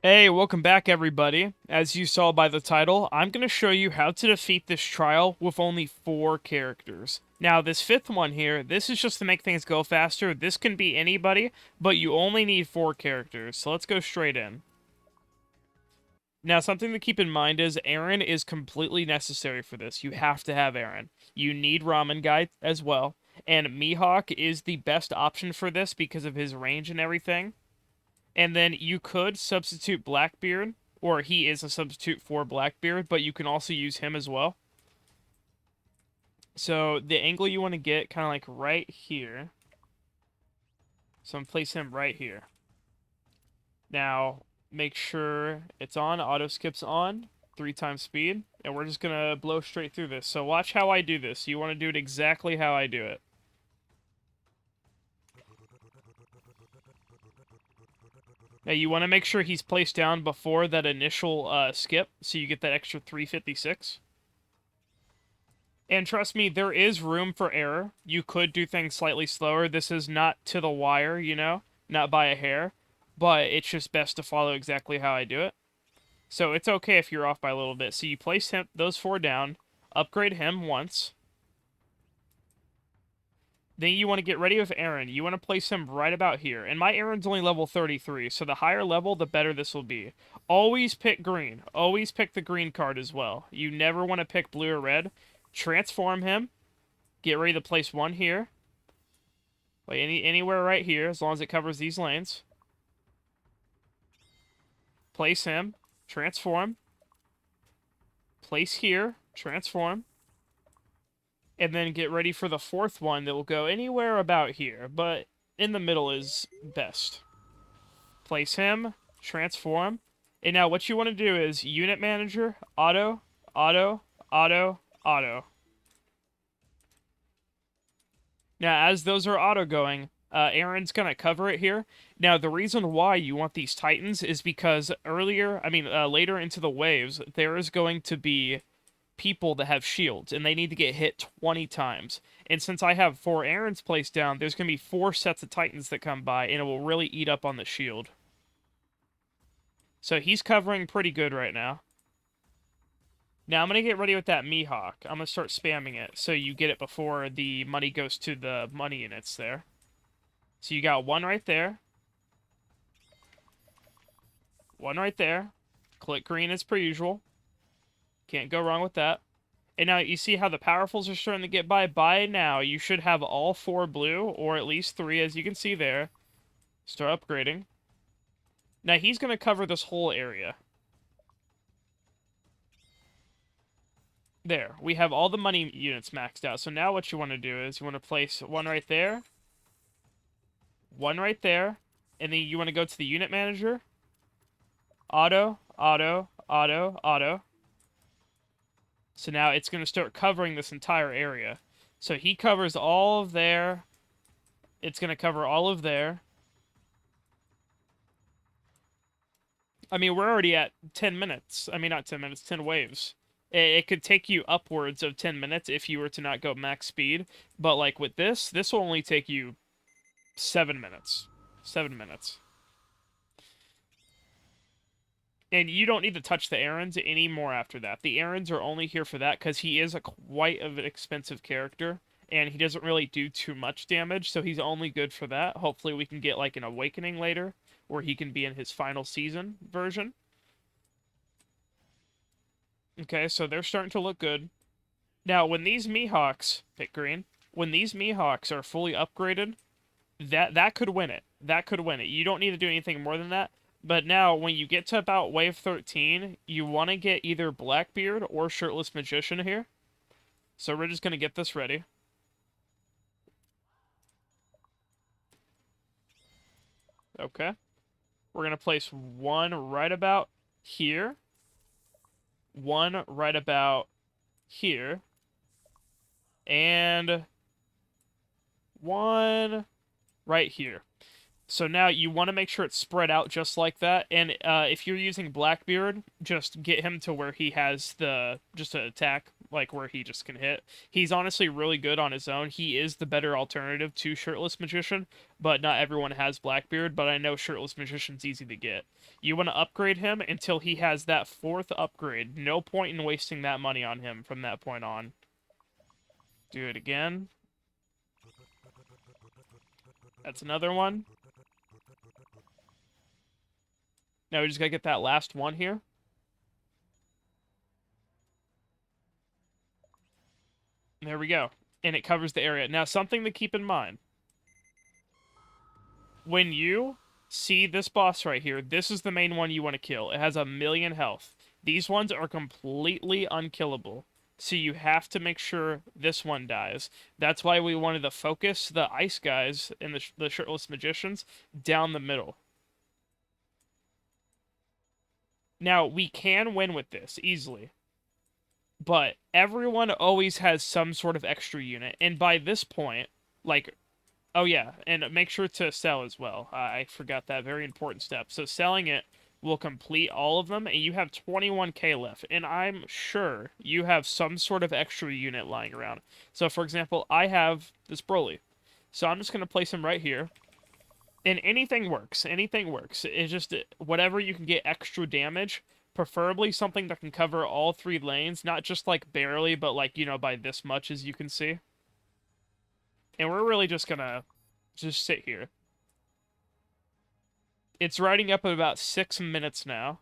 Hey, welcome back everybody. As you saw by the title, I'm going to show you how to defeat this trial with only 4 characters. Now, this 5th one here, this is just to make things go faster. This can be anybody, but you only need 4 characters, so let's go straight in. Now, something to keep in mind is Aaron is completely necessary for this. You have to have Aaron. You need Ramen Guy as well, and Mihawk is the best option for this because of his range and everything. And then you could substitute Blackbeard, or he is a substitute for Blackbeard, but you can also use him as well. So the angle you want to get kind of like right here. So I'm place him right here. Now make sure it's on, auto skips on, 3 times speed, and we're just gonna blow straight through this. So watch how I do this. You want to do it exactly how I do it. Now you want to make sure he's placed down before that initial skip, so you get that extra 356. And trust me, there is room for error. You could do things slightly slower. This is not to the wire, not by a hair, but it's just best to follow exactly how I do it. So it's okay if you're off by a little bit. So you place those 4 down, upgrade him once. Then you want to get ready with Aaron. You want to place him right about here. And my Aaron's only level 33, so the higher level, the better this will be. Always pick green. Always pick the green card as well. You never want to pick blue or red. Transform him. Get ready to place 1 here. Like anywhere right here, as long as it covers these lanes. Place him. Transform. Place here. Transform. And then get ready for the 4th one that will go anywhere about here, but in the middle is best. Place him. Transform. And now what you want to do is Unit Manager, Auto, Auto, Auto, Auto. Now, as those are auto-going, Aaron's going to cover it here. Now, the reason why you want these Titans is because later into the waves, there is going to be people that have shields, and they need to get hit 20 times. And since I have 4 Aarons placed down, there's going to be 4 sets of Titans that come by, and it will really eat up on the shield. So he's covering pretty good right now. Now I'm going to get ready with that Mihawk. I'm going to start spamming it so you get it before the money goes to the money units there. So you got 1 right there. 1 right there. Click green as per usual. Can't go wrong with that. And now you see how the powerfuls are starting to get by? By now, you should have all 4 blue, or at least 3, as you can see there. Start upgrading. Now he's going to cover this whole area. There, we have all the money units maxed out. So now what you want to do is you want to place 1 right there, 1 right there, and then you want to go to the unit manager. Auto, auto, auto, auto. So now it's going to start covering this entire area. So he covers all of there. It's going to cover all of there. I mean, we're already at 10 minutes. I mean, not 10 minutes, 10 waves. It could take you upwards of 10 minutes if you were to not go max speed. But, like, with this will only take you 7 minutes. 7 minutes. And you don't need to touch the errands anymore after that. The errands are only here for that because he is quite of an expensive character. And he doesn't really do too much damage, so he's only good for that. Hopefully we can get, like, an Awakening later, where he can be in his final season version. Okay, so they're starting to look good. Now, when these Mihawks, pick green, when these Mihawks are fully upgraded, that could win it. That could win it. You don't need to do anything more than that. But now, when you get to about wave 13, you want to get either Blackbeard or Shirtless Magician here. So we're just going to get this ready. Okay. We're going to place 1 right about here. 1 right about here. And 1 right here. So now you want to make sure it's spread out just like that. And if you're using Blackbeard, just get him to where he has just an attack like where he just can hit. He's honestly really good on his own. He is the better alternative to Shirtless Magician, but not everyone has Blackbeard, but I know Shirtless Magician's easy to get. You want to upgrade him until he has that 4th upgrade. No point in wasting that money on him from that point on. Do it again. That's another one. Now we just gotta get that last one here. There we go. And it covers the area. Now, something to keep in mind. When you see this boss right here, this is the main one you want to kill. It has 1,000,000 health. These ones are completely unkillable. So you have to make sure this one dies. That's why we wanted to focus the ice guys and the shirtless magicians down the middle. Now, we can win with this easily. But everyone always has some sort of extra unit. And by this point, like, oh yeah, and make sure to sell as well. I forgot that very important step. So selling it will complete all of them, and you have 21k left. And I'm sure you have some sort of extra unit lying around. So for example, I have this Broly. So I'm just going to place him right here. And anything works. Anything works. It's just whatever you can get extra damage. Preferably something that can cover all 3 lanes, not just like barely, but like, you know, by this much as you can see. And we're really just gonna just sit here. It's riding up at about 6 minutes now.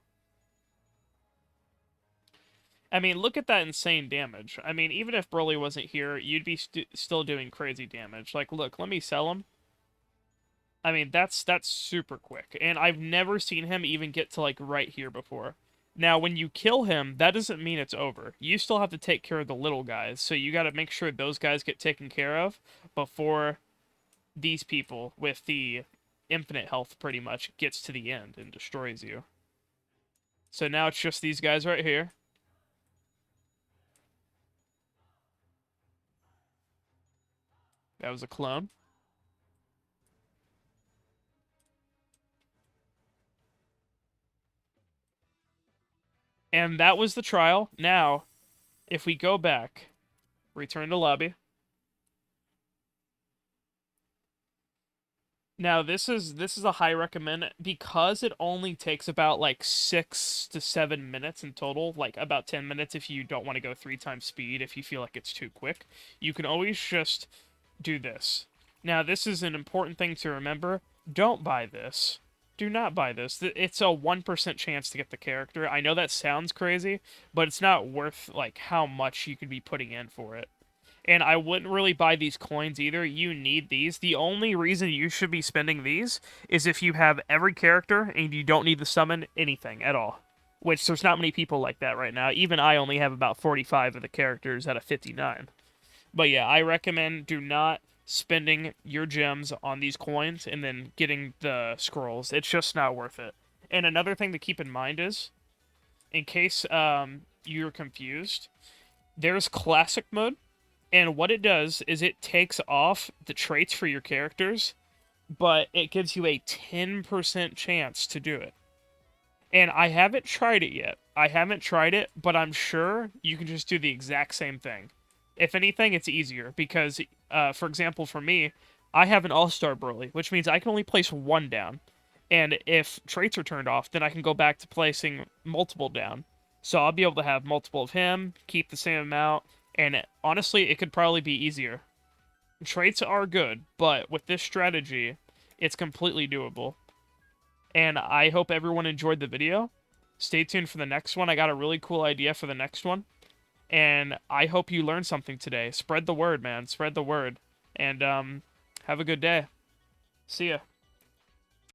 I mean, look at that insane damage. I mean, even if Broly wasn't here, you'd be still doing crazy damage. Like, look, let me sell him. I mean, that's super quick. And I've never seen him even get to, like, right here before. Now, when you kill him, that doesn't mean it's over. You still have to take care of the little guys, so you gotta make sure those guys get taken care of before these people with the infinite health pretty much gets to the end and destroys you. So now it's just these guys right here. That was a clone. And that was the trial. Now, if we go back, return to lobby. Now, this is a high recommend because it only takes about like 6 to 7 minutes in total, like about 10 minutes if you don't want to go 3 times speed if you feel like it's too quick. You can always just do this. Now, this is an important thing to remember. Don't buy this. Do not buy this. It's a 1% chance to get the character. I know that sounds crazy, but it's not worth like how much you could be putting in for it. And I wouldn't really buy these coins either. You need these. The only reason you should be spending these is if you have every character and you don't need to summon anything at all. Which there's not many people like that right now. Even I only have about 45 of the characters out of 59. But yeah, I recommend do not spending your gems on these coins and then getting the scrolls. It's just not worth it. And another thing to keep in mind is, in case you're confused, there's classic mode. And what it does is it takes off the traits for your characters, but it gives you a 10% chance to do it. And I haven't tried it yet. I haven't tried it, but I'm sure you can just do the exact same thing. If anything, it's easier because, for example, for me, I have an All-Star Broly, which means I can only place 1 down. And if traits are turned off, then I can go back to placing multiple down. So I'll be able to have multiple of him, keep the same amount, and honestly, it could probably be easier. Traits are good, but with this strategy, it's completely doable. And I hope everyone enjoyed the video. Stay tuned for the next one. I got a really cool idea for the next one. And I hope you learned something today. Spread the word, man. Spread the word. And have a good day. See ya.